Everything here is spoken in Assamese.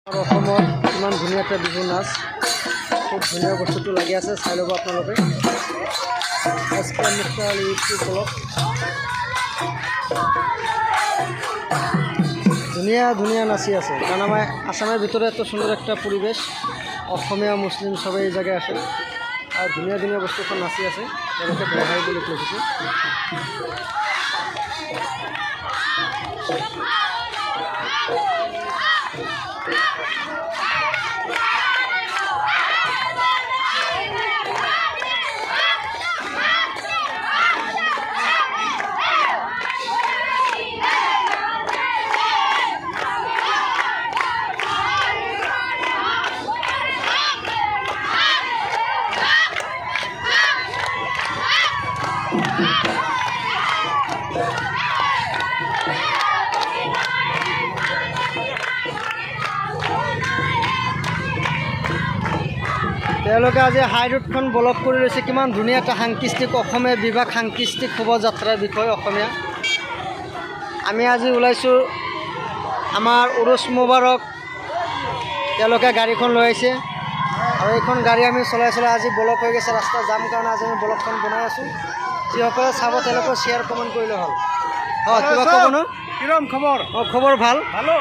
অসমত কিমান ধুনীয়া এটা বিহু নাচ, খুব ধুনীয়া বস্তুটো লাগি আছে, চাই ল'ব আপোনালোকে। ইউটিউব ব্লগ ধুনীয়া ধুনীয়া নাচি আছে, কারণ আমার আসামের ভিতরে এত সুন্দর একটা পরিবেশ, অসমীয়া মুসলিম সবাই এই জায়গায় আসে আর ধুনীয়া ধুনীয়া বস্তুখন নাচি আছে। তেওঁলোকে বহাই বুলি লিখিছে। তেওঁলোকে আজি হাইৰোডখন ব্লক কৰি লৈছে। কিমান ধুনীয়া এটা সাংস্কৃতিক অসমীয়া বিভাগ সাংস্কৃতিক শোভাযাত্ৰাৰ বিষয় অসমীয়া। আমি আজি ওলাইছোঁ আমাৰ উৰুছ মুবাৰক, তেওঁলোকে গাড়ীখন লৈ আহিছে আৰু এইখন গাড়ী আমি চলাই আজি ব্লক হৈ গৈছে, ৰাস্তা জাম কাৰণে আজি আমি ব্লকখন বনাই আছোঁ। যিসকলে চাব তেওঁলোকে শ্বেয়াৰ কমেণ্ট কৰিলে হ'ল। কিবা ক'ব ন? কিৰম খবৰ? খবৰ ভাল। ভালো।